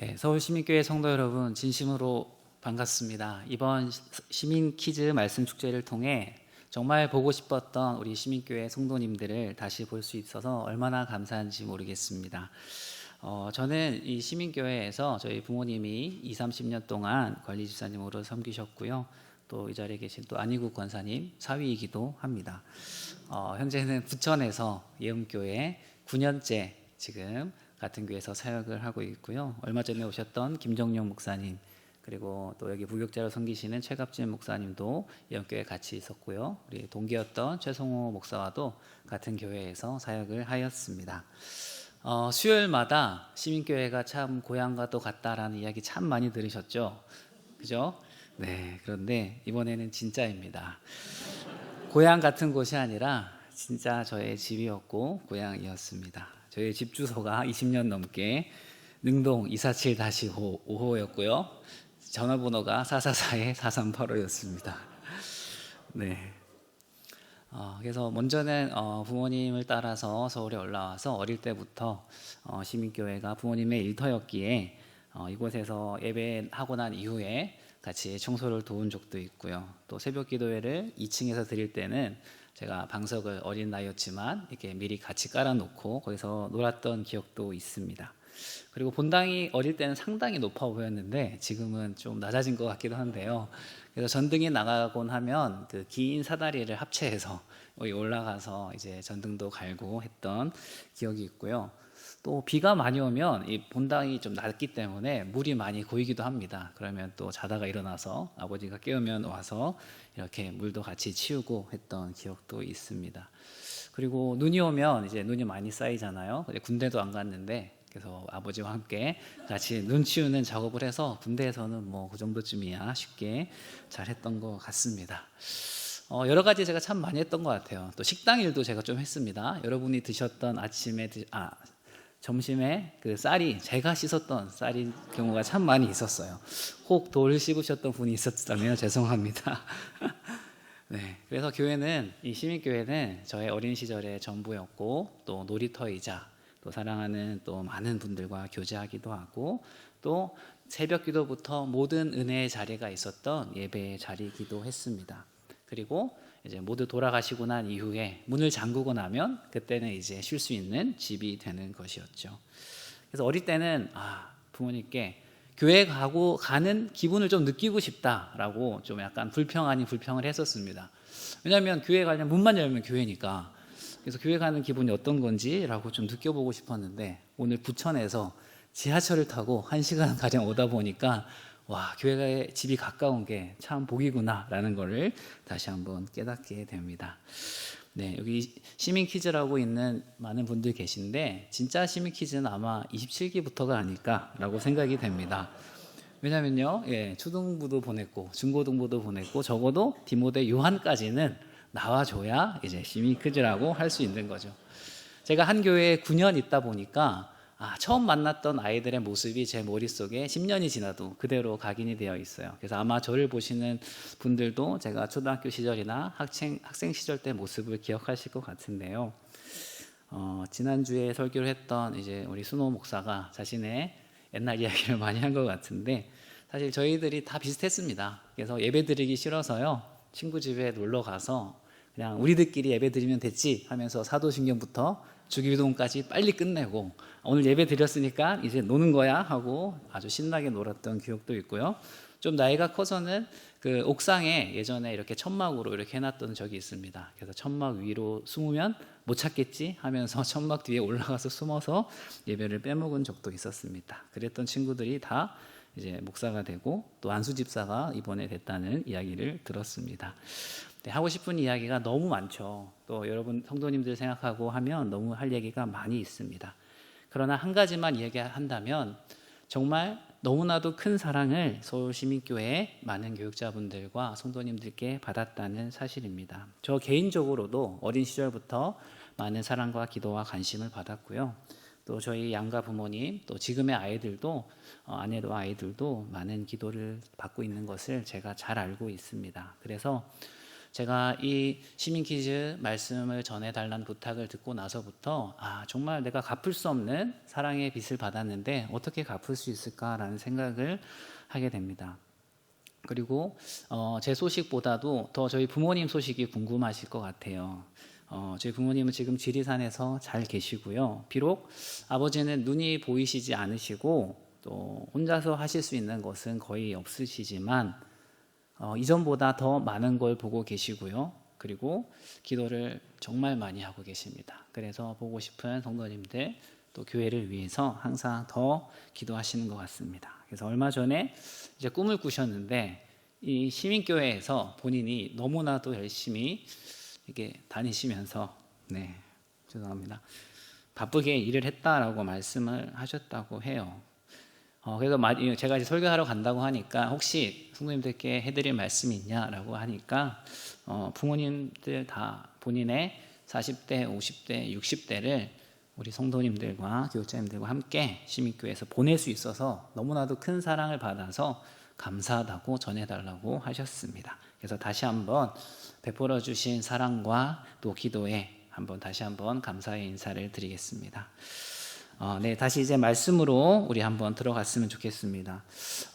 네, 서울시민교회 성도 여러분 진심으로 반갑습니다. 이번 시민 퀴즈 말씀 축제를 통해 정말 보고 싶었던 우리 시민교회 성도님들을 다시 볼 수 있어서 얼마나 감사한지 모르겠습니다. 저는 이 시민교회에서 저희 부모님이 20, 30년 동안 관리집사님으로 섬기셨고요. 또 이 자리에 계신 또 안희국 권사님 사위이기도 합니다. 현재는 부천에서 예음교회 9년째 지금 같은 교회에서 사역을 하고 있고요. 얼마 전에 오셨던 김정용 목사님, 그리고 또 여기 부교자로 섬기시는 최갑진 목사님도 예음교회에 같이 있었고요. 우리 동기였던 최성호 목사와도 같은 교회에서 사역을 하였습니다. 수요일마다 시민교회가 참 고향과도 같다라는 이야기 참 많이 들으셨죠? 그죠? 네, 그런데 이번에는 진짜입니다. 고향 같은 곳이 아니라 진짜 저의 집이었고 고향이었습니다. 저희 집 주소가 20년 넘게 능동 247-5호였고요. 전화번호가 444-4385였습니다. 네. 그래서 먼저는 부모님을 따라서 서울에 올라와서 어릴 때부터 시민교회가 부모님의 일터였기에 이곳에서 예배하고 난 이후에 같이 청소를 도운 적도 있고요. 또 새벽 기도회를 2층에서 드릴 때는 제가 방석을 어린 나이였지만 이렇게 미리 같이 깔아놓고 거기서 놀았던 기억도 있습니다. 그리고 본당이 어릴 때는 상당히 높아 보였는데 지금은 좀 낮아진 것 같기도 한데요. 그래서 전등이 나가곤 하면 그 긴 사다리를 합체해서 여기 올라가서 이제 전등도 갈고 했던 기억이 있고요. 또 비가 많이 오면 이 본당이 좀 낮기 때문에 물이 많이 고이기도 합니다. 그러면 또 자다가 일어나서 아버지가 깨우면 와서 이렇게 물도 같이 치우고 했던 기억도 있습니다. 그리고 눈이 오면 이제 눈이 많이 쌓이잖아요. 군대도 안 갔는데 그래서 아버지와 함께 같이 눈 치우는 작업을 해서 군대에서는 뭐 그 정도쯤이야 쉽게 잘 했던 것 같습니다. 여러 가지 제가 참 많이 했던 것 같아요. 또 식당 일도 제가 좀 했습니다. 여러분이 드셨던 점심에 그 쌀이 제가 씻었던 쌀인 경우가 참 많이 있었어요. 혹 돌 씹으셨던 분이 있었다면 죄송합니다. 네, 그래서 교회는 이 시민교회는 저의 어린 시절의 전부였고 또 놀이터이자 또 사랑하는 또 많은 분들과 교제하기도 하고 또 새벽 기도부터 모든 은혜의 자리가 있었던 예배의 자리이기도 했습니다. 그리고 이제 모두 돌아가시고 난 이후에 문을 잠그고 나면 그때는 이제 쉴 수 있는 집이 되는 것이었죠. 그래서 어릴 때는 부모님께 교회 가는 기분을 좀 느끼고 싶다라고 좀 약간 불평 아닌 불평을 했었습니다. 왜냐하면 교회 가려면 문만 열면 교회니까. 그래서 교회 가는 기분이 어떤 건지라고 좀 느껴보고 싶었는데 오늘 부천에서 지하철을 타고 1시간 가량 오다 보니까 와, 교회가 집이 가까운 게 참 복이구나라는 거를 다시 한번 깨닫게 됩니다. 네, 여기 시민 퀴즈라고 있는 많은 분들 계신데 진짜 시민 퀴즈는 아마 27기부터가 아닐까라고 생각이 됩니다. 왜냐면요, 초등부도 보냈고 중고등부도 보냈고 적어도 디모데 요한까지는 나와줘야 이제 시민 퀴즈라고 할 수 있는 거죠. 제가 한 교회에 9년 있다 보니까 처음 만났던 아이들의 모습이 제 머릿속에 10년이 지나도 그대로 각인이 되어 있어요. 그래서 아마 저를 보시는 분들도 제가 초등학교 시절이나 학생 시절 때 모습을 기억하실 것 같은데요. 지난주에 설교를 했던 이제 우리 순호 목사가 자신의 옛날 이야기를 많이 한 것 같은데 사실 저희들이 다 비슷했습니다. 그래서 예배 드리기 싫어서요, 친구 집에 놀러 가서 그냥 우리들끼리 예배 드리면 됐지 하면서 사도신경부터 주기도문까지 빨리 끝내고 오늘 예배 드렸으니까 이제 노는 거야 하고 아주 신나게 놀았던 기억도 있고요. 좀 나이가 커서는 그 옥상에 예전에 이렇게 천막으로 이렇게 해놨던 적이 있습니다. 그래서 천막 위로 숨으면 못 찾겠지 하면서 천막 뒤에 올라가서 숨어서 예배를 빼먹은 적도 있었습니다. 그랬던 친구들이 다 이제 목사가 되고 또 안수 집사가 이번에 됐다는 이야기를 들었습니다. 네, 하고 싶은 이야기가 너무 많죠. 또 여러분 성도님들 생각하고 하면 너무 할 얘기가 많이 있습니다. 그러나 한 가지만 이야기한다면 정말 너무나도 큰 사랑을 서울시민교회의 많은 교육자분들과 성도님들께 받았다는 사실입니다. 저 개인적으로도 어린 시절부터 많은 사랑과 기도와 관심을 받았고요. 또 저희 양가 부모님, 또 지금의 아이들도 아내도 아이들도 많은 기도를 받고 있는 것을 제가 잘 알고 있습니다. 그래서 제가 이 시민 퀴즈 말씀을 전해달라는 부탁을 듣고 나서부터 정말 내가 갚을 수 없는 사랑의 빚을 받았는데 어떻게 갚을 수 있을까라는 생각을 하게 됩니다. 그리고 제 소식보다도 더 저희 부모님 소식이 궁금하실 것 같아요. 저희 부모님은 지금 지리산에서 잘 계시고요. 비록 아버지는 눈이 보이시지 않으시고 또 혼자서 하실 수 있는 것은 거의 없으시지만 이전보다 더 많은 걸 보고 계시고요. 그리고 기도를 정말 많이 하고 계십니다. 그래서 보고 싶은 성도님들 또 교회를 위해서 항상 더 기도하시는 것 같습니다. 그래서 얼마 전에 이제 꿈을 꾸셨는데 이 시민교회에서 본인이 너무나도 열심히 이렇게 다니시면서 죄송합니다. 바쁘게 일을 했다라고 말씀을 하셨다고 해요. 그래서 제가 이제 설교하러 간다고 하니까 혹시 성도님들께 해드릴 말씀이 있냐라고 하니까 부모님들 다 본인의 40대, 50대, 60대를 우리 성도님들과 교육자님들과 함께 시민교회에서 보낼 수 있어서 너무나도 큰 사랑을 받아서 감사하다고 전해달라고 하셨습니다. 그래서 다시 한번 베풀어 주신 사랑과 또 기도에 다시 한번 감사의 인사를 드리겠습니다. 다시 이제 말씀으로 우리 한번 들어갔으면 좋겠습니다.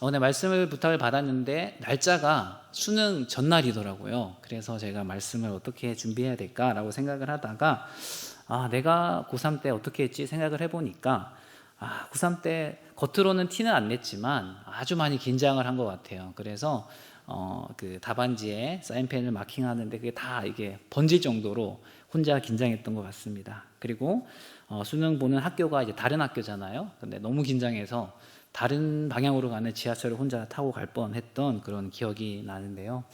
오늘 말씀을 부탁을 받았는데 날짜가 수능 전날이더라고요. 그래서 제가 말씀을 어떻게 준비해야 될까라고 생각을 하다가 내가 고3 때 어떻게 했지 생각을 해보니까 고3 때 겉으로는 티는 안 냈지만 아주 많이 긴장을 한 것 같아요. 그래서 그 답안지에 사인펜을 마킹하는데 그게 다 이게 번질 정도로 혼자 긴장했던 것 같습니다. 그리고 수능 보는 학교가 이제 다른 학교잖아요. 근데 너무 긴장해서 다른 방향으로 가는 지하철을 혼자 타고 갈 뻔했던 그런 기억이 나는데요.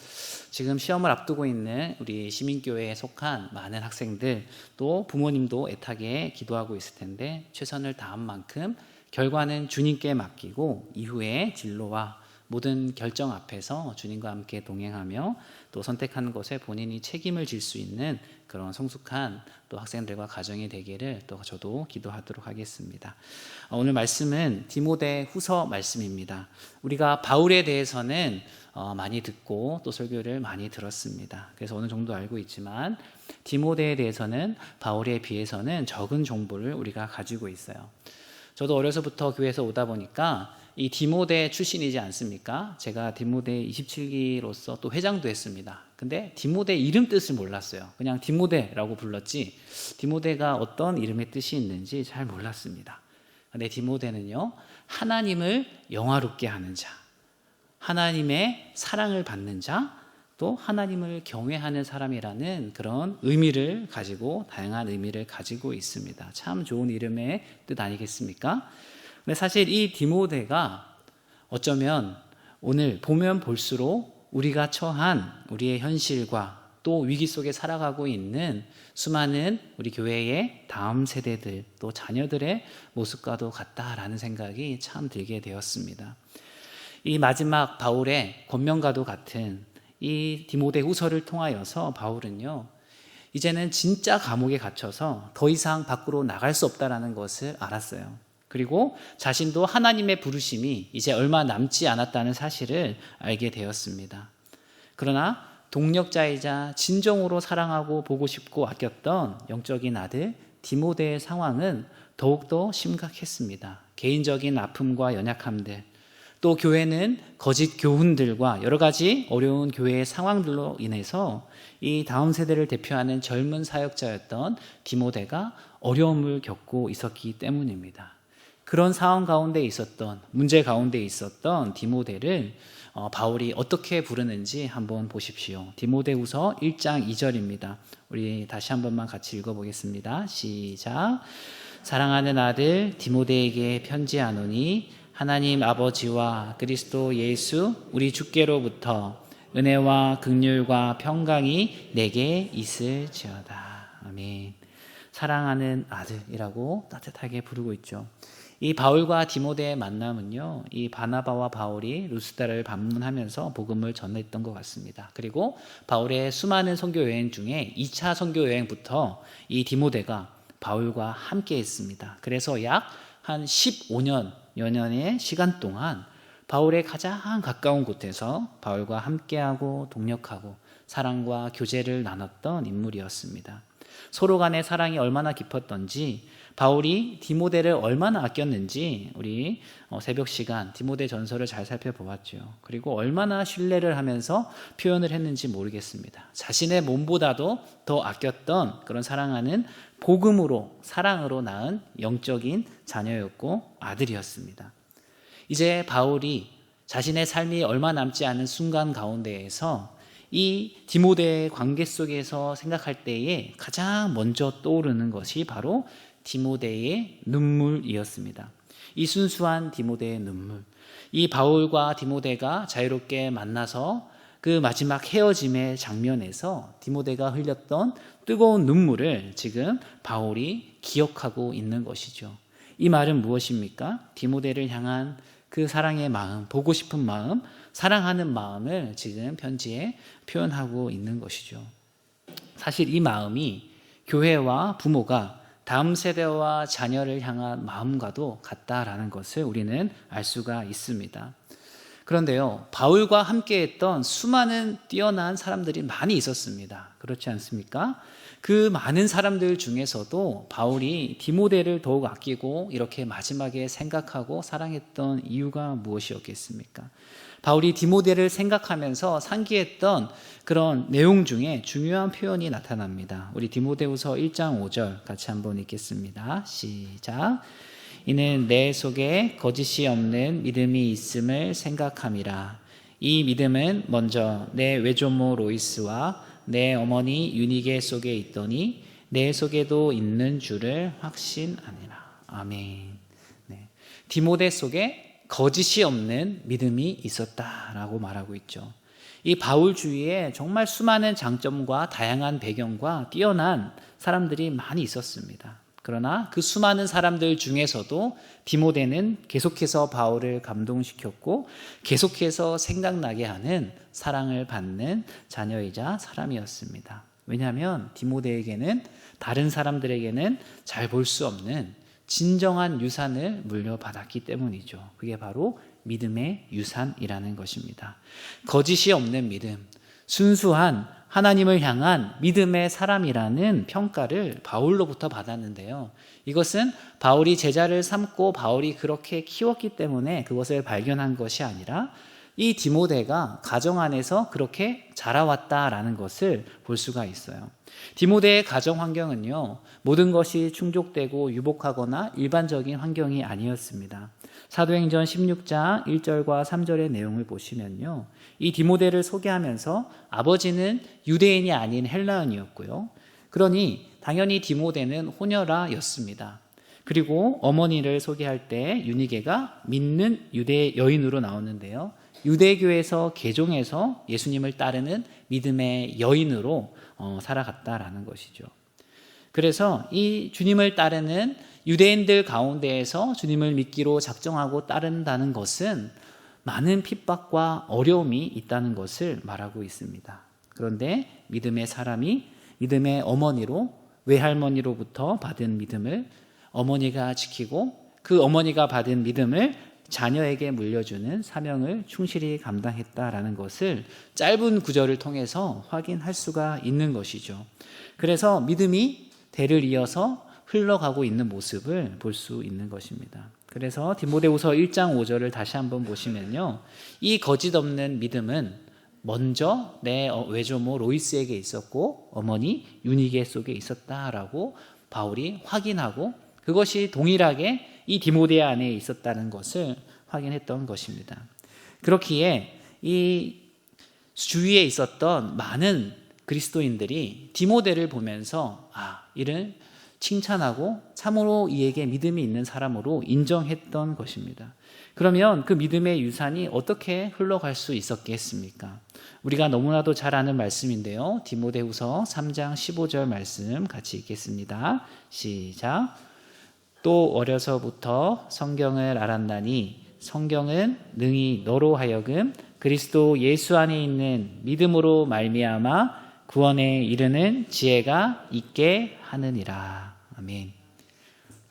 지금 시험을 앞두고 있는 우리 시민교회에 속한 많은 학생들 또 부모님도 애타게 기도하고 있을 텐데 최선을 다한 만큼 결과는 주님께 맡기고 이후에 진로와 모든 결정 앞에서 주님과 함께 동행하며 또 선택한 것에 본인이 책임을 질 수 있는 그런 성숙한 또 학생들과 가정이 되기를 또 저도 기도하도록 하겠습니다. 오늘 말씀은 디모데 후서 말씀입니다. 우리가 바울에 대해서는 많이 듣고 또 설교를 많이 들었습니다. 그래서 어느 정도 알고 있지만 디모데에 대해서는 바울에 비해서는 적은 정보를 우리가 가지고 있어요. 저도 어려서부터 교회에서 오다 보니까 이 디모데 출신이지 않습니까? 제가 디모데 27기로서 또 회장도 했습니다. 근데 디모데 이름 뜻을 몰랐어요. 그냥 디모데라고 불렀지 디모데가 어떤 이름의 뜻이 있는지 잘 몰랐습니다. 근데 디모데는요, 하나님을 영화롭게 하는 자, 하나님의 사랑을 받는 자, 또 하나님을 경외하는 사람이라는 그런 의미를 가지고 다양한 의미를 가지고 있습니다. 참 좋은 이름의 뜻 아니겠습니까? 근데 사실 이 디모데가 어쩌면 오늘 보면 볼수록 우리가 처한 우리의 현실과 또 위기 속에 살아가고 있는 수많은 우리 교회의 다음 세대들 또 자녀들의 모습과도 같다라는 생각이 참 들게 되었습니다. 이 마지막 바울의 권면과도 같은 이 디모데 후서를 통하여서 바울은요, 이제는 진짜 감옥에 갇혀서 더 이상 밖으로 나갈 수 없다라는 것을 알았어요. 그리고 자신도 하나님의 부르심이 이제 얼마 남지 않았다는 사실을 알게 되었습니다. 그러나 동력자이자 진정으로 사랑하고 보고 싶고 아꼈던 영적인 아들 디모데의 상황은 더욱더 심각했습니다. 개인적인 아픔과 연약함들, 또 교회는 거짓 교훈들과 여러 가지 어려운 교회의 상황들로 인해서 이 다음 세대를 대표하는 젊은 사역자였던 디모데가 어려움을 겪고 있었기 때문입니다. 그런 상황 가운데 있었던, 문제 가운데 있었던 디모데를 바울이 어떻게 부르는지 한번 보십시오. 디모데후서 1장 2절입니다. 우리 다시 한 번만 같이 읽어보겠습니다. 시작. 사랑하는 아들 디모데에게 편지하노니 하나님 아버지와 그리스도 예수 우리 주께로부터 은혜와 긍휼과 평강이 내게 있을지어다. 아멘. 사랑하는 아들이라고 따뜻하게 부르고 있죠. 이 바울과 디모데의 만남은요, 이 바나바와 바울이 루스드라를 방문하면서 복음을 전했던 것 같습니다. 그리고 바울의 수많은 선교 여행 중에 2차 선교 여행부터 이 디모데가 바울과 함께 했습니다. 그래서 약 한 15년, 여년의 시간 동안 바울의 가장 가까운 곳에서 바울과 함께하고 동역하고 사랑과 교제를 나눴던 인물이었습니다. 서로 간의 사랑이 얼마나 깊었던지, 바울이 디모데를 얼마나 아꼈는지 우리 새벽 시간 디모데 전서를 잘 살펴보았죠. 그리고 얼마나 신뢰를 하면서 표현을 했는지 모르겠습니다. 자신의 몸보다도 더 아꼈던 그런 사랑하는 복음으로, 사랑으로 낳은 영적인 자녀였고 아들이었습니다. 이제 바울이 자신의 삶이 얼마 남지 않은 순간 가운데에서 이 디모데의 관계 속에서 생각할 때에 가장 먼저 떠오르는 것이 바로 디모데의 눈물이었습니다. 이 순수한 디모데의 눈물, 이 바울과 디모데가 자유롭게 만나서 그 마지막 헤어짐의 장면에서 디모데가 흘렸던 뜨거운 눈물을 지금 바울이 기억하고 있는 것이죠. 이 말은 무엇입니까? 디모데를 향한 그 사랑의 마음, 보고 싶은 마음, 사랑하는 마음을 지금 편지에 표현하고 있는 것이죠. 사실 이 마음이 교회와 부모가 다음 세대와 자녀를 향한 마음과도 같다라는 것을 우리는 알 수가 있습니다. 그런데요, 바울과 함께했던 수많은 뛰어난 사람들이 많이 있었습니다. 그렇지 않습니까? 그 많은 사람들 중에서도 바울이 디모데를 더욱 아끼고 이렇게 마지막에 생각하고 사랑했던 이유가 무엇이었겠습니까? 바울이 디모데를 생각하면서 상기했던 그런 내용 중에 중요한 표현이 나타납니다. 우리 디모데후서 1장 5절 같이 한번 읽겠습니다. 시작. 이는 내 속에 거짓이 없는 믿음이 있음을 생각함이라. 이 믿음은 먼저 내 외조모 로이스와 내 어머니 유니게 속에 있더니 내 속에도 있는 줄을 확신하니라. 아멘. 네. 디모데 속에 거짓이 없는 믿음이 있었다라고 말하고 있죠. 이 바울 주위에 정말 수많은 장점과 다양한 배경과 뛰어난 사람들이 많이 있었습니다. 그러나 그 수많은 사람들 중에서도 디모데는 계속해서 바울을 감동시켰고 계속해서 생각나게 하는 사랑을 받는 자녀이자 사람이었습니다. 왜냐하면 디모데에게는 다른 사람들에게는 잘 볼 수 없는 진정한 유산을 물려받았기 때문이죠. 그게 바로 믿음의 유산이라는 것입니다. 거짓이 없는 믿음, 순수한 하나님을 향한 믿음의 사람이라는 평가를 바울로부터 받았는데요. 이것은 바울이 제자를 삼고 바울이 그렇게 키웠기 때문에 그것을 발견한 것이 아니라 이 디모데가 가정 안에서 그렇게 자라왔다라는 것을 볼 수가 있어요. 디모데의 가정 환경은요, 모든 것이 충족되고 유복하거나 일반적인 환경이 아니었습니다. 사도행전 16장 1절과 3절의 내용을 보시면요, 이 디모데를 소개하면서 아버지는 유대인이 아닌 헬라인이었고요. 그러니 당연히 디모데는 호녀라였습니다. 그리고 어머니를 소개할 때 유니게가 믿는 유대 여인으로 나오는데요. 유대교에서 개종해서 예수님을 따르는 믿음의 여인으로 살아갔다라는 것이죠. 그래서 이 주님을 따르는 유대인들 가운데에서 주님을 믿기로 작정하고 따른다는 것은 많은 핍박과 어려움이 있다는 것을 말하고 있습니다. 그런데 믿음의 사람이 믿음의 어머니로, 외할머니로부터 받은 믿음을 어머니가 지키고 그 어머니가 받은 믿음을 자녀에게 물려주는 사명을 충실히 감당했다라는 것을 짧은 구절을 통해서 확인할 수가 있는 것이죠. 그래서 믿음이 대를 이어서 흘러가고 있는 모습을 볼 수 있는 것입니다. 그래서 디모데후서 1장 5절을 다시 한번 보시면요, 이 거짓 없는 믿음은 먼저 내 외조모 로이스에게 있었고 어머니 유니게 속에 있었다라고 바울이 확인하고 그것이 동일하게 이 디모데 안에 있었다는 것을 확인했던 것입니다. 그렇기에 이 주위에 있었던 많은 그리스도인들이 디모데를 보면서 이를 칭찬하고 참으로 이에게 믿음이 있는 사람으로 인정했던 것입니다. 그러면 그 믿음의 유산이 어떻게 흘러갈 수 있었겠습니까? 우리가 너무나도 잘 아는 말씀인데요. 디모데후서 3장 15절 말씀 같이 읽겠습니다. 시작. 또 어려서부터 성경을 알았나니 성경은 능히 너로 하여금 그리스도 예수 안에 있는 믿음으로 말미암아 구원에 이르는 지혜가 있게 하느니라. 아멘.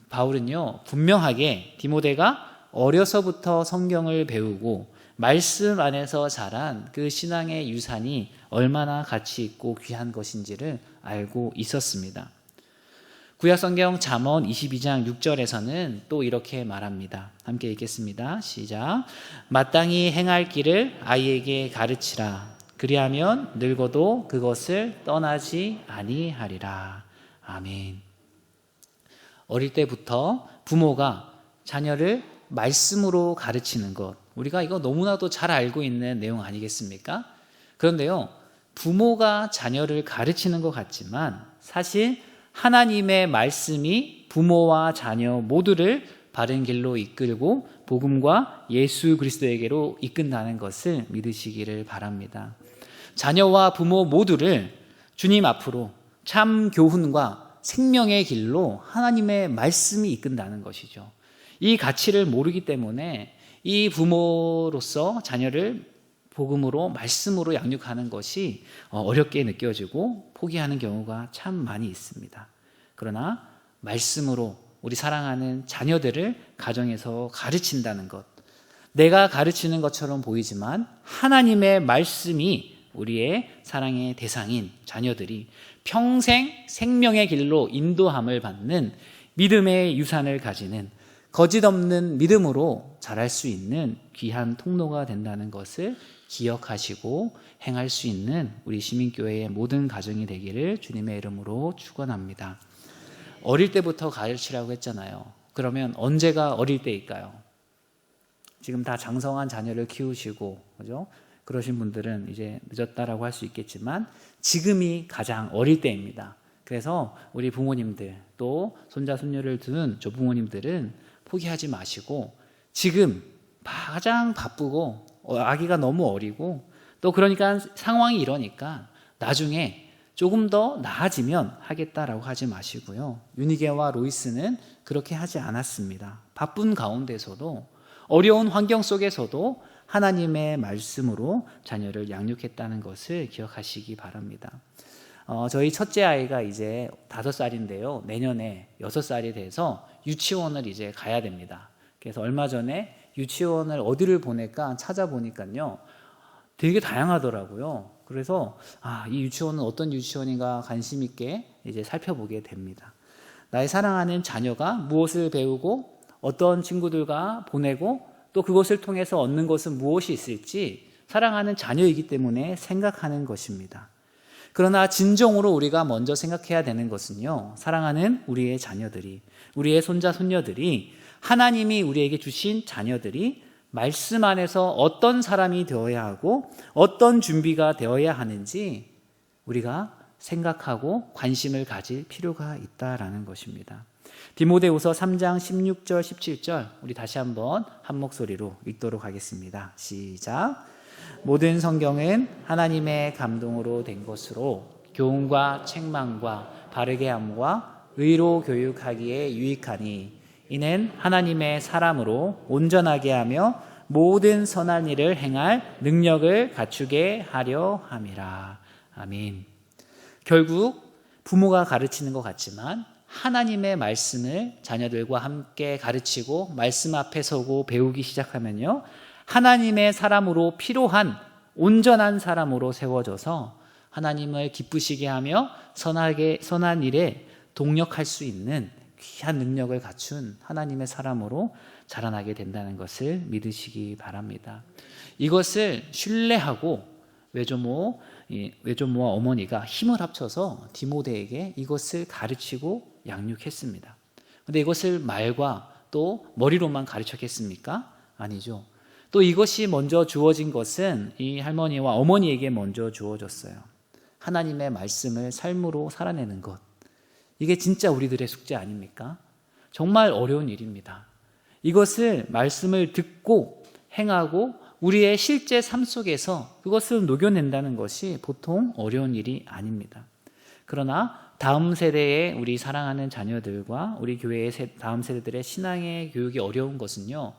바울은요, 분명하게 디모데가 어려서부터 성경을 배우고 말씀 안에서 자란 그 신앙의 유산이 얼마나 가치 있고 귀한 것인지를 알고 있었습니다. 구약성경 잠언 22장 6절에서는 또 이렇게 말합니다. 함께 읽겠습니다. 시작. 마땅히 행할 길을 아이에게 가르치라. 그리하면 늙어도 그것을 떠나지 아니하리라. 아멘. 어릴 때부터 부모가 자녀를 말씀으로 가르치는 것, 우리가 이거 너무나도 잘 알고 있는 내용 아니겠습니까? 그런데요, 부모가 자녀를 가르치는 것 같지만 사실 하나님의 말씀이 부모와 자녀 모두를 바른 길로 이끌고 복음과 예수 그리스도에게로 이끈다는 것을 믿으시기를 바랍니다. 자녀와 부모 모두를 주님 앞으로 참 교훈과 생명의 길로 하나님의 말씀이 이끈다는 것이죠. 이 가치를 모르기 때문에 이 부모로서 자녀를 복음으로 말씀으로 양육하는 것이 어렵게 느껴지고 포기하는 경우가 참 많이 있습니다. 그러나 말씀으로 우리 사랑하는 자녀들을 가정에서 가르친다는 것, 내가 가르치는 것처럼 보이지만 하나님의 말씀이 우리의 사랑의 대상인 자녀들이 평생 생명의 길로 인도함을 받는 믿음의 유산을 가지는 거짓 없는 믿음으로 자랄 수 있는 귀한 통로가 된다는 것을 기억하시고 행할 수 있는 우리 시민교회의 모든 가정이 되기를 주님의 이름으로 축원합니다. 어릴 때부터 가르치라고 했잖아요. 그러면 언제가 어릴 때일까요? 지금 다 장성한 자녀를 키우시고, 그죠? 그러신 분들은 이제 늦었다라고 할 수 있겠지만 지금이 가장 어릴 때입니다. 그래서 우리 부모님들 또 손자 손녀를 두는 조부모님들은 포기하지 마시고 지금 가장 바쁘고 아기가 너무 어리고 또 그러니까 상황이 이러니까 나중에 조금 더 나아지면 하겠다라고 하지 마시고요. 유니게와 로이스는 그렇게 하지 않았습니다. 바쁜 가운데서도 어려운 환경 속에서도 하나님의 말씀으로 자녀를 양육했다는 것을 기억하시기 바랍니다. 저희 첫째 아이가 이제 5살인데요. 내년에 6살이 돼서 유치원을 이제 가야 됩니다. 그래서 얼마 전에 유치원을 어디를 보낼까 찾아보니까요. 되게 다양하더라고요. 그래서 이 유치원은 어떤 유치원인가 관심 있게 이제 살펴보게 됩니다. 나의 사랑하는 자녀가 무엇을 배우고 어떤 친구들과 보내고 또 그것을 통해서 얻는 것은 무엇이 있을지 사랑하는 자녀이기 때문에 생각하는 것입니다. 그러나 진정으로 우리가 먼저 생각해야 되는 것은요, 사랑하는 우리의 자녀들이, 우리의 손자 손녀들이 하나님이 우리에게 주신 자녀들이 말씀 안에서 어떤 사람이 되어야 하고 어떤 준비가 되어야 하는지 우리가 생각하고 관심을 가질 필요가 있다라는 것입니다. 디모데후서 3장 16절 17절 우리 다시 한번 한 목소리로 읽도록 하겠습니다. 시작. 모든 성경은 하나님의 감동으로 된 것으로 교훈과 책망과 바르게 함과 의로 교육하기에 유익하니 이는 하나님의 사람으로 온전하게 하며 모든 선한 일을 행할 능력을 갖추게 하려 함이라. 아멘. 결국 부모가 가르치는 것 같지만 하나님의 말씀을 자녀들과 함께 가르치고 말씀 앞에 서고 배우기 시작하면요, 하나님의 사람으로 필요한 온전한 사람으로 세워져서 하나님을 기쁘시게 하며 선한 일에 동력할 수 있는 귀한 능력을 갖춘 하나님의 사람으로 자라나게 된다는 것을 믿으시기 바랍니다. 이것을 신뢰하고 외조모와 어머니가 힘을 합쳐서 디모데에게 이것을 가르치고 양육했습니다. 그런데 이것을 말과 또 머리로만 가르쳤겠습니까? 아니죠. 또 이것이 먼저 주어진 것은 이 할머니와 어머니에게 먼저 주어졌어요. 하나님의 말씀을 삶으로 살아내는 것. 이게 진짜 우리들의 숙제 아닙니까? 정말 어려운 일입니다. 이것을 말씀을 듣고 행하고 우리의 실제 삶 속에서 그것을 녹여낸다는 것이 보통 어려운 일이 아닙니다. 그러나 다음 세대의 우리 사랑하는 자녀들과 우리 교회의 다음 세대들의 신앙의 교육이 어려운 것은요,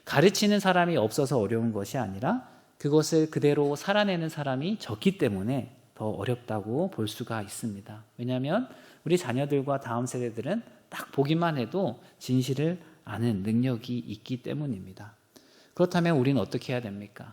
가르치는 사람이 없어서 어려운 것이 아니라 그것을 그대로 살아내는 사람이 적기 때문에 더 어렵다고 볼 수가 있습니다. 왜냐하면 우리 자녀들과 다음 세대들은 딱 보기만 해도 진실을 아는 능력이 있기 때문입니다. 그렇다면 우리는 어떻게 해야 됩니까?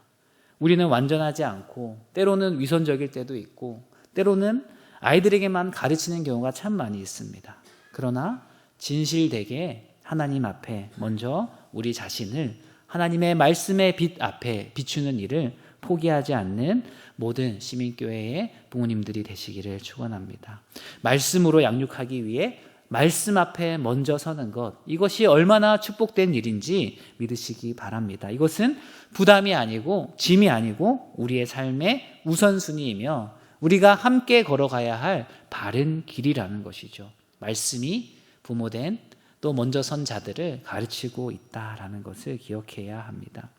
우리는 완전하지 않고 때로는 위선적일 때도 있고 때로는 아이들에게만 가르치는 경우가 참 많이 있습니다. 그러나 진실되게 하나님 앞에 먼저 우리 자신을 하나님의 말씀의 빛 앞에 비추는 일을 포기하지 않는 모든 시민교회의 부모님들이 되시기를 축원합니다. 말씀으로 양육하기 위해 말씀 앞에 먼저 서는 것, 이것이 얼마나 축복된 일인지 믿으시기 바랍니다. 이것은 부담이 아니고 짐이 아니고 우리의 삶의 우선순위이며 우리가 함께 걸어가야 할 바른 길이라는 것이죠. 말씀이 부모된 또 먼저 선 자들을 가르치고 있다라는 것을 기억해야 합니다.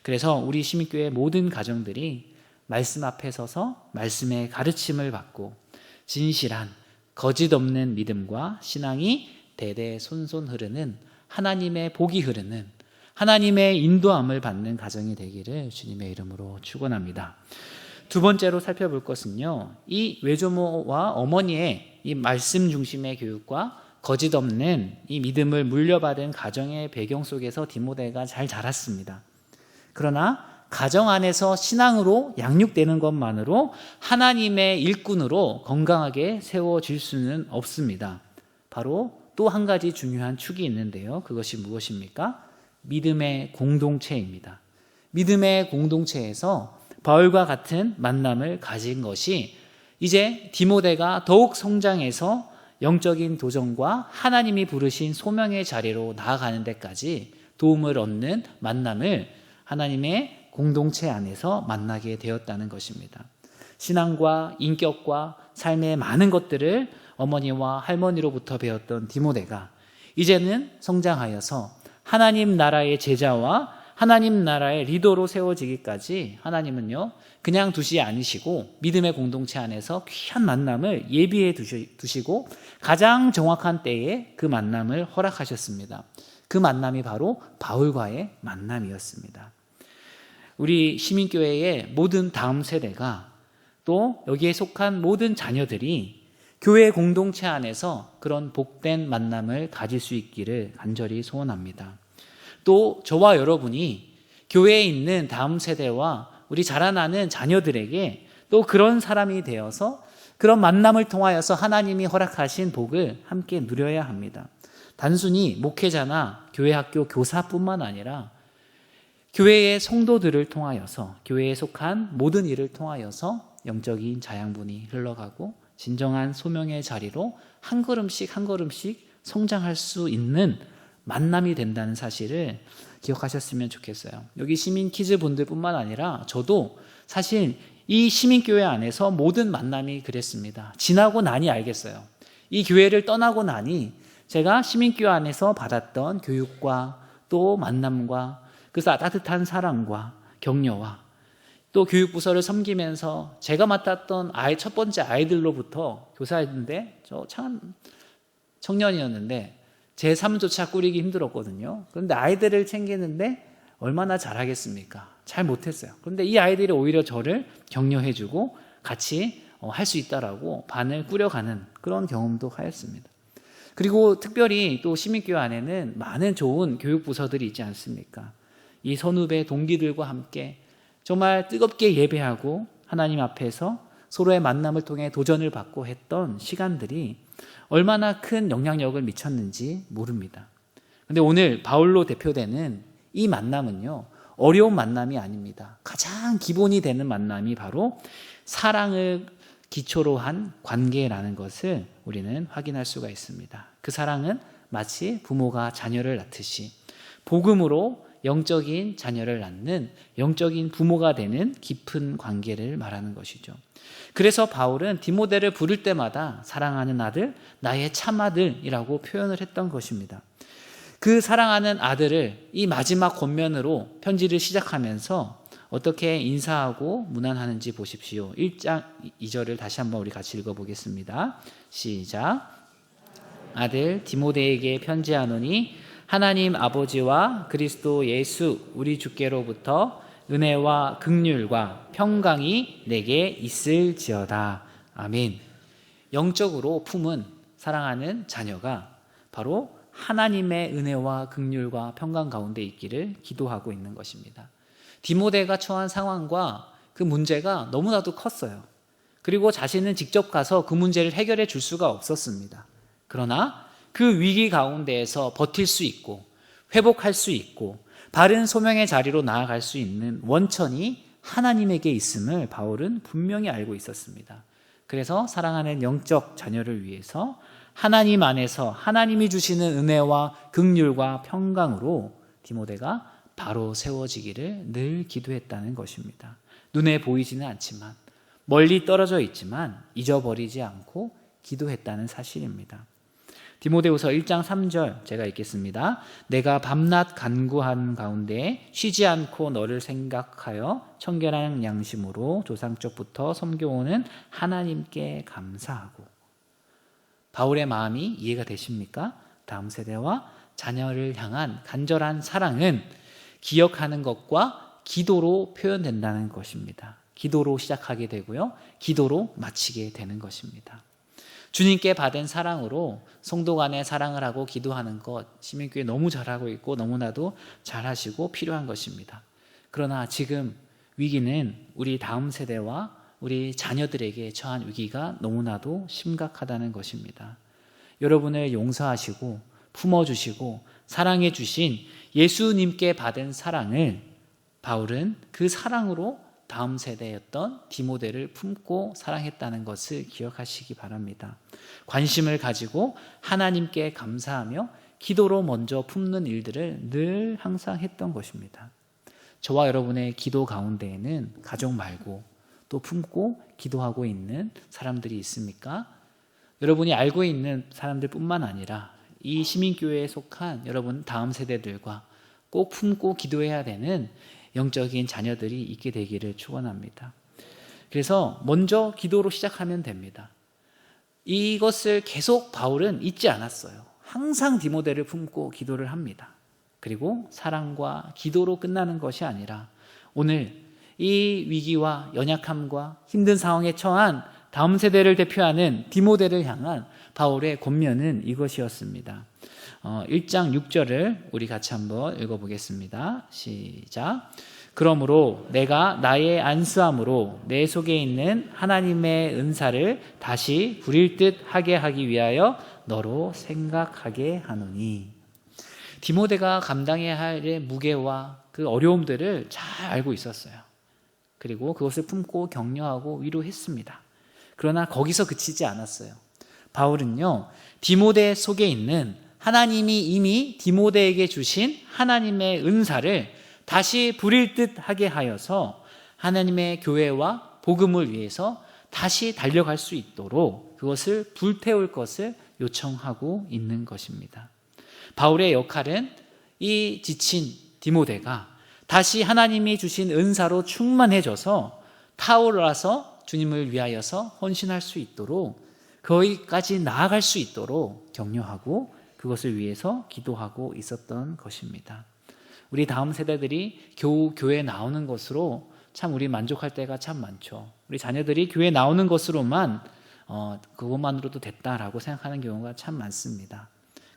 그래서 우리 시민교회 모든 가정들이 말씀 앞에 서서 말씀의 가르침을 받고 진실한 거짓 없는 믿음과 신앙이 대대손손 흐르는 하나님의 복이 흐르는 하나님의 인도함을 받는 가정이 되기를 주님의 이름으로 축원합니다. 두 번째로 살펴볼 것은요, 이 외조모와 어머니의 이 말씀 중심의 교육과 거짓 없는 이 믿음을 물려받은 가정의 배경 속에서 디모데가 잘 자랐습니다. 그러나 가정 안에서 신앙으로 양육되는 것만으로 하나님의 일꾼으로 건강하게 세워질 수는 없습니다. 바로 또 한 가지 중요한 축이 있는데요. 그것이 무엇입니까? 믿음의 공동체입니다. 믿음의 공동체에서 바울과 같은 만남을 가진 것이 이제 디모데가 더욱 성장해서 영적인 도전과 하나님이 부르신 소명의 자리로 나아가는 데까지 도움을 얻는 만남을 하나님의 공동체 안에서 만나게 되었다는 것입니다. 신앙과 인격과 삶의 많은 것들을 어머니와 할머니로부터 배웠던 디모데가 이제는 성장하여서 하나님 나라의 제자와 하나님 나라의 리더로 세워지기까지 하나님은요, 그냥 두지 않으시고 믿음의 공동체 안에서 귀한 만남을 예비해 두시고 가장 정확한 때에 그 만남을 허락하셨습니다. 그 만남이 바로 바울과의 만남이었습니다. 우리 시민교회의 모든 다음 세대가 또 여기에 속한 모든 자녀들이 교회 공동체 안에서 그런 복된 만남을 가질 수 있기를 간절히 소원합니다. 또 저와 여러분이 교회에 있는 다음 세대와 우리 자라나는 자녀들에게 또 그런 사람이 되어서 그런 만남을 통하여서 하나님이 허락하신 복을 함께 누려야 합니다. 단순히 목회자나 교회 학교 교사뿐만 아니라 교회의 성도들을 통하여서 교회에 속한 모든 일을 통하여서 영적인 자양분이 흘러가고 진정한 소명의 자리로 한 걸음씩 한 걸음씩 성장할 수 있는 만남이 된다는 사실을 기억하셨으면 좋겠어요. 여기 시민 키즈 분들뿐만 아니라 저도 사실 이 시민교회 안에서 모든 만남이 그랬습니다. 지나고 나니 알겠어요. 이 교회를 떠나고 나니 제가 시민교회 안에서 받았던 교육과 또 만남과 그 따뜻한 사랑과 격려와 또 교육부서를 섬기면서 제가 맡았던 첫 번째 아이들로부터 교사였는데 저 참 청년이었는데 제 삶조차 꾸리기 힘들었거든요. 그런데 아이들을 챙기는데 얼마나 잘하겠습니까? 잘 못했어요. 그런데 이 아이들이 오히려 저를 격려해주고 같이 할 수 있다라고 반을 꾸려가는 그런 경험도 하였습니다. 그리고 특별히 또 시민교회 안에는 많은 좋은 교육부서들이 있지 않습니까? 이 선후배 동기들과 함께 정말 뜨겁게 예배하고 하나님 앞에서 서로의 만남을 통해 도전을 받고 했던 시간들이 얼마나 큰 영향력을 미쳤는지 모릅니다. 그런데 오늘 바울로 대표되는 이 만남은요, 어려운 만남이 아닙니다. 가장 기본이 되는 만남이 바로 사랑을 기초로 한 관계라는 것을 우리는 확인할 수가 있습니다. 그 사랑은 마치 부모가 자녀를 낳듯이 복음으로 영적인 자녀를 낳는 영적인 부모가 되는 깊은 관계를 말하는 것이죠. 그래서 바울은 디모데를 부를 때마다 사랑하는 아들, 나의 참아들이라고 표현을 했던 것입니다. 그 사랑하는 아들을 이 마지막 권면으로 편지를 시작하면서 어떻게 인사하고 문안하는지 보십시오. 1장 2절을 다시 한번 우리 같이 읽어보겠습니다. 시작. 아들 디모데에게 편지하노니 하나님 아버지와 그리스도 예수 우리 주께로부터 은혜와 긍휼과 평강이 내게 있을지어다. 아멘. 영적으로 품은 사랑하는 자녀가 바로 하나님의 은혜와 긍휼과 평강 가운데 있기를 기도하고 있는 것입니다. 디모데가 처한 상황과 그 문제가 너무나도 컸어요. 그리고 자신은 직접 가서 그 문제를 해결해 줄 수가 없었습니다. 그러나 그 위기 가운데에서 버틸 수 있고 회복할 수 있고 바른 소명의 자리로 나아갈 수 있는 원천이 하나님에게 있음을 바울은 분명히 알고 있었습니다. 그래서 사랑하는 영적 자녀를 위해서 하나님 안에서 하나님이 주시는 은혜와 긍휼과 평강으로 디모데가 바로 세워지기를 늘 기도했다는 것입니다. 눈에 보이지는 않지만 멀리 떨어져 있지만 잊어버리지 않고 기도했다는 사실입니다. 디모데후서 1장 3절 제가 읽겠습니다. 내가 밤낮 간구한 가운데 쉬지 않고 너를 생각하여 청결한 양심으로 조상적부터 섬겨오는 하나님께 감사하고. 바울의 마음이 이해가 되십니까? 다음 세대와 자녀를 향한 간절한 사랑은 기억하는 것과 기도로 표현된다는 것입니다. 기도로 시작하게 되고요, 기도로 마치게 되는 것입니다. 주님께 받은 사랑으로 성도 간에 사랑을 하고 기도하는 것, 시민교회 너무 잘하고 있고 너무나도 잘하시고 필요한 것입니다. 그러나 지금 위기는 우리 다음 세대와 우리 자녀들에게 처한 위기가 너무나도 심각하다는 것입니다. 여러분을 용서하시고 품어주시고 사랑해 주신 예수님께 받은 사랑을 바울은 그 사랑으로 다음 세대였던 디모데를 품고 사랑했다는 것을 기억하시기 바랍니다. 관심을 가지고 하나님께 감사하며 기도로 먼저 품는 일들을 늘 항상 했던 것입니다. 저와 여러분의 기도 가운데에는 가족 말고 또 품고 기도하고 있는 사람들이 있습니까? 여러분이 알고 있는 사람들뿐만 아니라 이 시민교회에 속한 여러분 다음 세대들과 꼭 품고 기도해야 되는 영적인 자녀들이 있게 되기를 축원합니다. 그래서 먼저 기도로 시작하면 됩니다. 이것을 계속 바울은 잊지 않았어요. 항상 디모데를 품고 기도를 합니다. 그리고 사랑과 기도로 끝나는 것이 아니라 오늘 이 위기와 연약함과 힘든 상황에 처한 다음 세대를 대표하는 디모데를 향한 바울의 권면은 이것이었습니다. 1장 6절을 우리 같이 한번 읽어보겠습니다. 시작. 그러므로 내가 나의 안수함으로 내 속에 있는 하나님의 은사를 다시 부릴 듯 하게 하기 위하여 너로 생각하게 하노니. 디모데가 감당해야 할 무게와 그 어려움들을 잘 알고 있었어요. 그리고 그것을 품고 격려하고 위로했습니다. 그러나 거기서 그치지 않았어요. 바울은요, 디모데 속에 있는 하나님이 이미 디모데에게 주신 하나님의 은사를 다시 부릴 듯 하게 하여서 하나님의 교회와 복음을 위해서 다시 달려갈 수 있도록 그것을 불태울 것을 요청하고 있는 것입니다. 바울의 역할은 이 지친 디모데가 다시 하나님이 주신 은사로 충만해져서 타오르서 주님을 위하여서 헌신할 수 있도록 거기까지 나아갈 수 있도록 격려하고 그것을 위해서 기도하고 있었던 것입니다. 우리 다음 세대들이 겨우 교회에 나오는 것으로 참 우리 만족할 때가 참 많죠. 우리 자녀들이 교회에 나오는 것으로만 그것만으로도 됐다라고 생각하는 경우가 참 많습니다.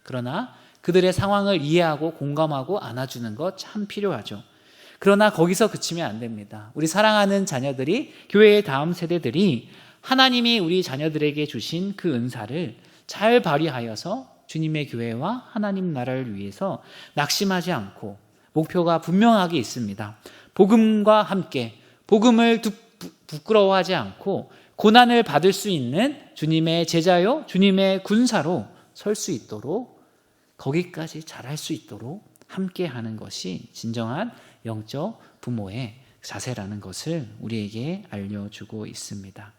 그러나 그들의 상황을 이해하고 공감하고 안아주는 것 참 필요하죠. 그러나 거기서 그치면 안 됩니다. 우리 사랑하는 자녀들이, 교회의 다음 세대들이 하나님이 우리 자녀들에게 주신 그 은사를 잘 발휘하여서 주님의 교회와 하나님 나라를 위해서 낙심하지 않고 목표가 분명하게 있습니다. 복음과 함께 복음을 부끄러워하지 않고 고난을 받을 수 있는 주님의 제자요, 주님의 군사로 설 수 있도록 거기까지 잘할 수 있도록 함께 하는 것이 진정한 영적 부모의 자세라는 것을 우리에게 알려주고 있습니다.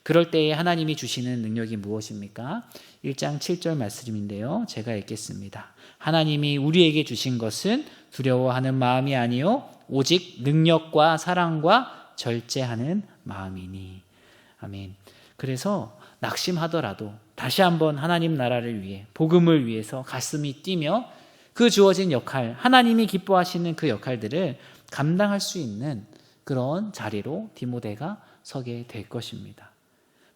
그럴 때에 하나님이 주시는 능력이 무엇입니까? 1장 7절 말씀인데요. 제가 읽겠습니다. 하나님이 우리에게 주신 것은 두려워하는 마음이 아니요 오직 능력과 사랑과 절제하는 마음이니. 아멘. 그래서 낙심하더라도 다시 한번 하나님 나라를 위해 복음을 위해서 가슴이 뛰며 그 주어진 역할, 하나님이 기뻐하시는 그 역할들을 감당할 수 있는 그런 자리로 디모데가 서게 될 것입니다.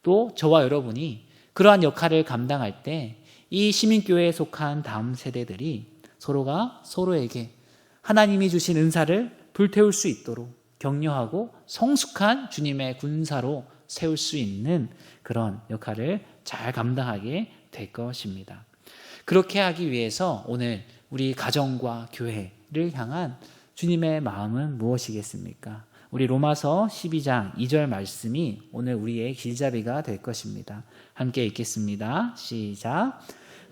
또 저와 여러분이 그러한 역할을 감당할 때 이 시민교회에 속한 다음 세대들이 서로가 서로에게 하나님이 주신 은사를 불태울 수 있도록 격려하고 성숙한 주님의 군사로 세울 수 있는 그런 역할을 잘 감당하게 될 것입니다. 그렇게 하기 위해서 오늘 우리 가정과 교회를 향한 주님의 마음은 무엇이겠습니까? 우리 로마서 12장 2절 말씀이 오늘 우리의 길잡이가 될 것입니다. 함께 읽겠습니다. 시작.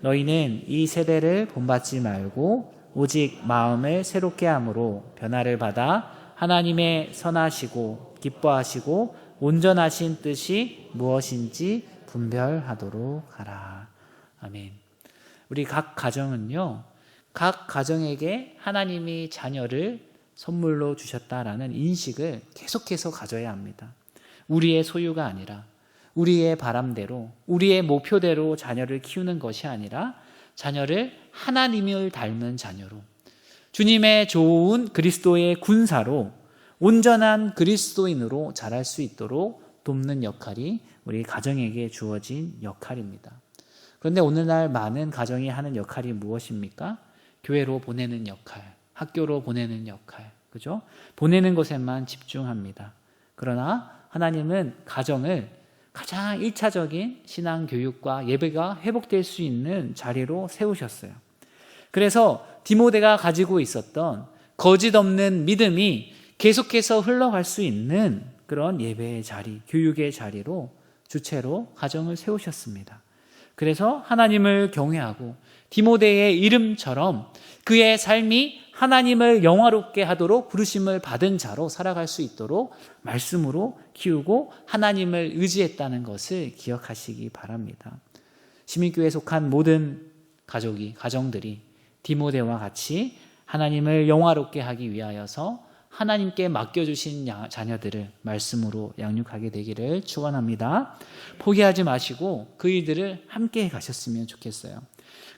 너희는 이 세대를 본받지 말고 오직 마음을 새롭게 함으로 변화를 받아 하나님의 선하시고 기뻐하시고 온전하신 뜻이 무엇인지 분별하도록 하라. 아멘. 우리 각 가정은요, 각 가정에게 하나님이 자녀를 선물로 주셨다라는 인식을 계속해서 가져야 합니다. 우리의 소유가 아니라 우리의 바람대로, 우리의 목표대로 자녀를 키우는 것이 아니라 자녀를 하나님을 닮은 자녀로, 주님의 좋은 그리스도의 군사로, 온전한 그리스도인으로 자랄 수 있도록 돕는 역할이 우리 가정에게 주어진 역할입니다. 그런데 오늘날 많은 가정이 하는 역할이 무엇입니까? 교회로 보내는 역할, 학교로 보내는 역할, 그죠? 보내는 것에만 집중합니다. 그러나 하나님은 가정을 가장 1차적인 신앙 교육과 예배가 회복될 수 있는 자리로 세우셨어요. 그래서 디모데가 가지고 있었던 거짓 없는 믿음이 계속해서 흘러갈 수 있는 그런 예배의 자리, 교육의 자리로 주체로 가정을 세우셨습니다. 그래서 하나님을 경외하고 디모데의 이름처럼 그의 삶이 하나님을 영화롭게 하도록 부르심을 받은 자로 살아갈 수 있도록 말씀으로 키우고 하나님을 의지했다는 것을 기억하시기 바랍니다. 시민교회에 속한 모든 가정들이 디모데와 같이 하나님을 영화롭게 하기 위하여서 하나님께 맡겨주신 자녀들을 말씀으로 양육하게 되기를 축원합니다. 포기하지 마시고 그 일들을 함께 가셨으면 좋겠어요.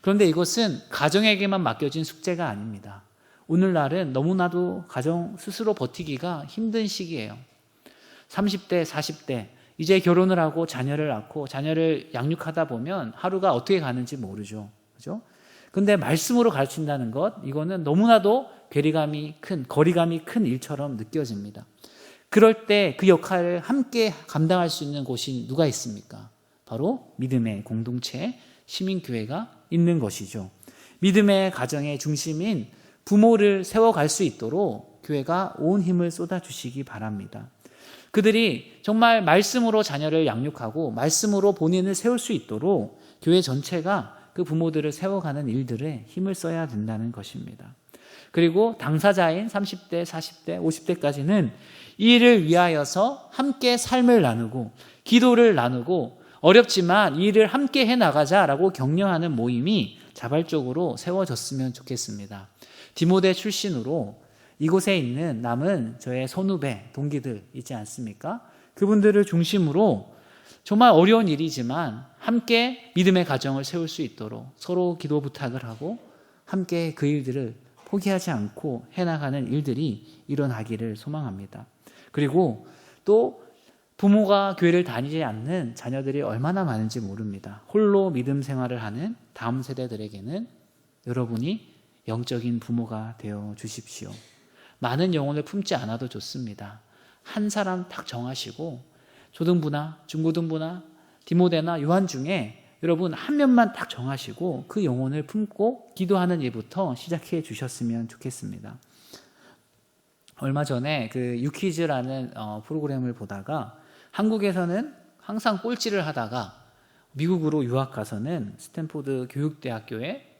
그런데 이것은 가정에게만 맡겨진 숙제가 아닙니다. 오늘날은 너무나도 가정 스스로 버티기가 힘든 시기예요. 30대, 40대 이제 결혼을 하고 자녀를 낳고 자녀를 양육하다 보면 하루가 어떻게 가는지 모르죠. 그죠? 근데 말씀으로 가르친다는 것, 이거는 너무나도 거리감이 큰 일처럼 느껴집니다. 그럴 때 그 역할을 함께 감당할 수 있는 곳이 누가 있습니까? 바로 믿음의 공동체, 시민교회가 있는 것이죠. 믿음의 가정의 중심인 부모를 세워갈 수 있도록 교회가 온 힘을 쏟아주시기 바랍니다. 그들이 정말 말씀으로 자녀를 양육하고 말씀으로 본인을 세울 수 있도록 교회 전체가 그 부모들을 세워가는 일들에 힘을 써야 된다는 것입니다. 그리고 당사자인 30대, 40대, 50대까지는 이 일을 위하여서 함께 삶을 나누고 기도를 나누고 어렵지만 이 일을 함께 해나가자라고 격려하는 모임이 자발적으로 세워졌으면 좋겠습니다. 디모데 출신으로 이곳에 있는 남은 저의 선후배, 동기들 있지 않습니까? 그분들을 중심으로 정말 어려운 일이지만 함께 믿음의 가정을 세울 수 있도록 서로 기도 부탁을 하고 함께 그 일들을 포기하지 않고 해나가는 일들이 일어나기를 소망합니다. 그리고 또 부모가 교회를 다니지 않는 자녀들이 얼마나 많은지 모릅니다. 홀로 믿음 생활을 하는 다음 세대들에게는 여러분이 영적인 부모가 되어 주십시오. 많은 영혼을 품지 않아도 좋습니다. 한 사람 딱 정하시고 초등부나 중고등부나 디모데나 요한 중에 여러분 한 명만 딱 정하시고 그 영혼을 품고 기도하는 일부터 시작해 주셨으면 좋겠습니다. 얼마 전에 그 유퀴즈라는 프로그램을 보다가 한국에서는 항상 꼴찌를 하다가 미국으로 유학 가서는 스탠포드 교육대학교의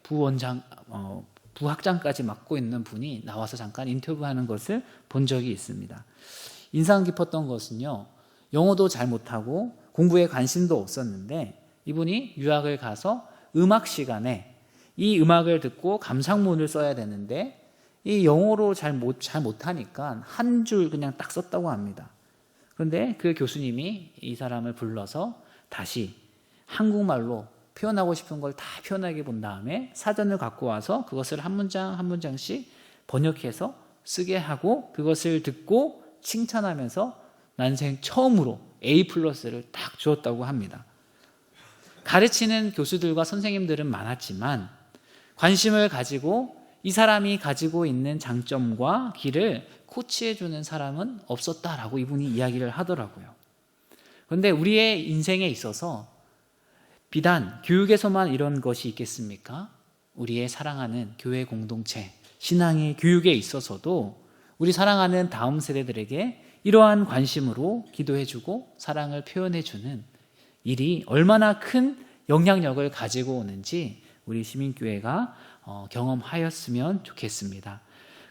부학장까지 맡고 있는 분이 나와서 잠깐 인터뷰하는 것을 본 적이 있습니다. 인상 깊었던 것은요, 영어도 잘 못하고 공부에 관심도 없었는데 이분이 유학을 가서 음악 시간에 이 음악을 듣고 감상문을 써야 되는데 이 영어로 잘 못하니까 한 줄 그냥 딱 썼다고 합니다. 그런데 그 교수님이 이 사람을 불러서 다시 한국말로 표현하고 싶은 걸 다 표현하게 본 다음에 사전을 갖고 와서 그것을 한 문장 한 문장씩 번역해서 쓰게 하고 그것을 듣고 칭찬하면서 난생 처음으로 A+를 딱 주었다고 합니다. 가르치는 교수들과 선생님들은 많았지만 관심을 가지고 이 사람이 가지고 있는 장점과 길을 코치해주는 사람은 없었다라고 이분이 이야기를 하더라고요. 그런데 우리의 인생에 있어서 비단 교육에서만 이런 것이 있겠습니까? 우리의 사랑하는 교회 공동체, 신앙의 교육에 있어서도 우리 사랑하는 다음 세대들에게 이러한 관심으로 기도해주고 사랑을 표현해주는 일이 얼마나 큰 영향력을 가지고 오는지 우리 시민교회가 경험하였으면 좋겠습니다.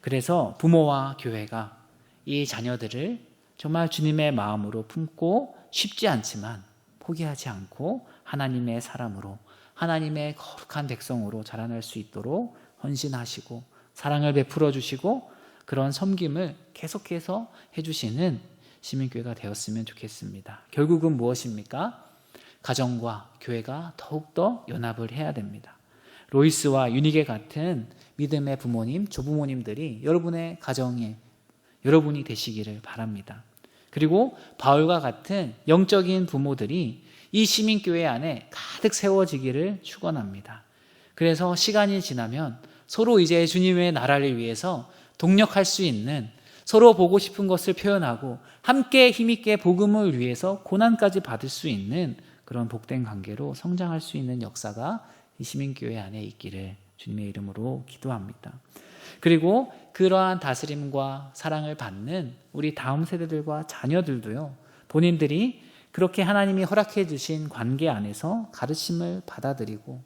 그래서 부모와 교회가 이 자녀들을 정말 주님의 마음으로 품고 쉽지 않지만 포기하지 않고 하나님의 사람으로, 하나님의 거룩한 백성으로 자라날 수 있도록 헌신하시고 사랑을 베풀어 주시고 그런 섬김을 계속해서 해주시는 시민교회가 되었으면 좋겠습니다. 결국은 무엇입니까? 가정과 교회가 더욱더 연합을 해야 됩니다. 로이스와 유니게 같은 믿음의 부모님, 조부모님들이 여러분의 가정에 여러분이 되시기를 바랍니다. 그리고 바울과 같은 영적인 부모들이 이 시민교회 안에 가득 세워지기를 축원합니다. 그래서 시간이 지나면 서로 이제 주님의 나라를 위해서 동력할 수 있는, 서로 보고 싶은 것을 표현하고 함께 힘있게 복음을 위해서 고난까지 받을 수 있는 그런 복된 관계로 성장할 수 있는 역사가 이 시민교회 안에 있기를 주님의 이름으로 기도합니다. 그리고 그러한 다스림과 사랑을 받는 우리 다음 세대들과 자녀들도요, 본인들이 그렇게 하나님이 허락해 주신 관계 안에서 가르침을 받아들이고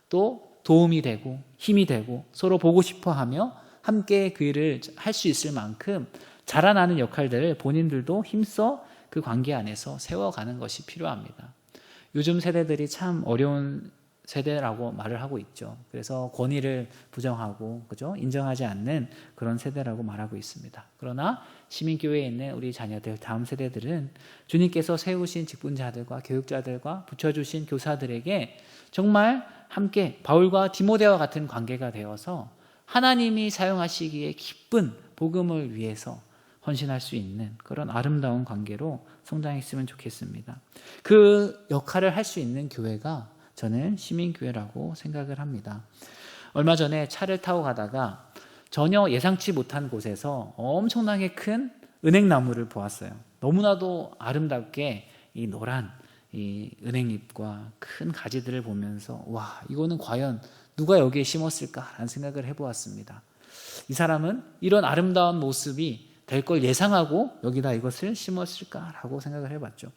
또 도움이 되고 힘이 되고 서로 보고 싶어 하며 함께 그 일을 할 수 있을 만큼 자라나는 역할들을 본인들도 힘써 그 관계 안에서 세워가는 것이 필요합니다. 요즘 세대들이 참 어려운 세대라고 말을 하고 있죠. 그래서 권위를 부정하고, 그죠? 인정하지 않는 그런 세대라고 말하고 있습니다. 그러나 시민교회에 있는 우리 자녀들, 다음 세대들은 주님께서 세우신 직분자들과 교육자들과 붙여주신 교사들에게 정말 함께 바울과 디모데와 같은 관계가 되어서 하나님이 사용하시기에 기쁜 복음을 위해서 헌신할 수 있는 그런 아름다운 관계로 성장했으면 좋겠습니다. 그 역할을 할 수 있는 교회가 저는 시민교회라고 생각을 합니다. 얼마 전에 차를 타고 가다가 전혀 예상치 못한 곳에서 엄청나게 큰 은행나무를 보았어요. 너무나도 아름답게 이 노란 이 은행잎과 큰 가지들을 보면서 와, 이거는 과연 누가 여기에 심었을까라는 생각을 해보았습니다. 이 사람은 이런 아름다운 모습이 될 걸 예상하고 여기다 이것을 심었을까라고 생각을 해봤죠.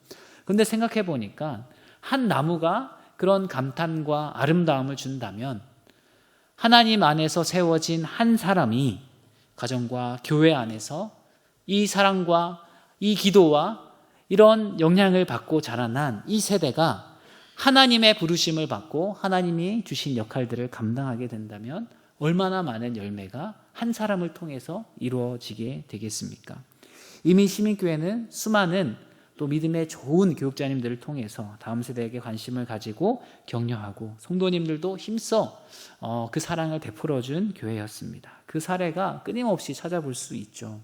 그런데 생각해 보니까 한 나무가 그런 감탄과 아름다움을 준다면 하나님 안에서 세워진 한 사람이 가정과 교회 안에서 이 사랑과 이 기도와 이런 영향을 받고 자라난 이 세대가 하나님의 부르심을 받고 하나님이 주신 역할들을 감당하게 된다면 얼마나 많은 열매가 한 사람을 통해서 이루어지게 되겠습니까? 이미 시민교회는 수많은 또 믿음의 좋은 교육자님들을 통해서 다음 세대에게 관심을 가지고 격려하고 성도님들도 힘써 그 사랑을 베풀어준 교회였습니다. 그 사례가 끊임없이 찾아볼 수 있죠.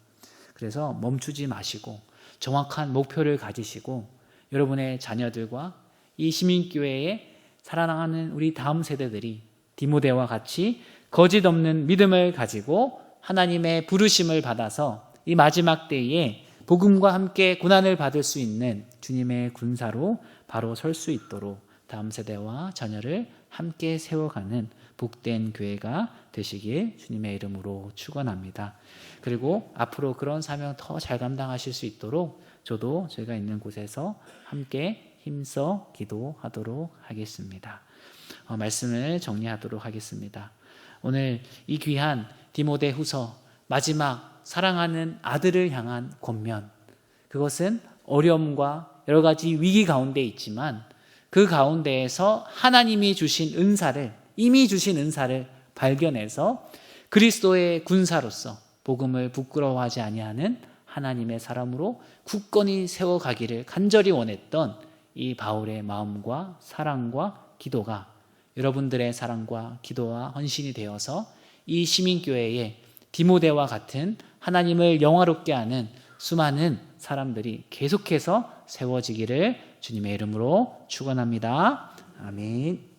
그래서 멈추지 마시고 정확한 목표를 가지시고 여러분의 자녀들과 이 시민교회에 살아나가는 우리 다음 세대들이 디모데와 같이 거짓 없는 믿음을 가지고 하나님의 부르심을 받아서 이 마지막 때에 복음과 함께 고난을 받을 수 있는 주님의 군사로 바로 설 수 있도록 다음 세대와 자녀를 함께 세워가는 복된 교회가 되시길 주님의 이름으로 축원합니다. 그리고 앞으로 그런 사명 더 잘 감당하실 수 있도록 저도 저희가 있는 곳에서 함께 힘써 기도하도록 하겠습니다. 말씀을 정리하도록 하겠습니다. 오늘 이 귀한 디모데후서 마지막 사랑하는 아들을 향한 권면, 그것은 어려움과 여러 가지 위기 가운데 있지만 그 가운데에서 하나님이 주신 은사를, 이미 주신 은사를 발견해서 그리스도의 군사로서 복음을 부끄러워하지 아니하는 하나님의 사람으로 굳건히 세워가기를 간절히 원했던 이 바울의 마음과 사랑과 기도가 여러분들의 사랑과 기도와 헌신이 되어서 이 시민교회에 디모데와 같은 하나님을 영화롭게 하는 수많은 사람들이 계속해서 세워지기를 주님의 이름으로 축원합니다. 아멘.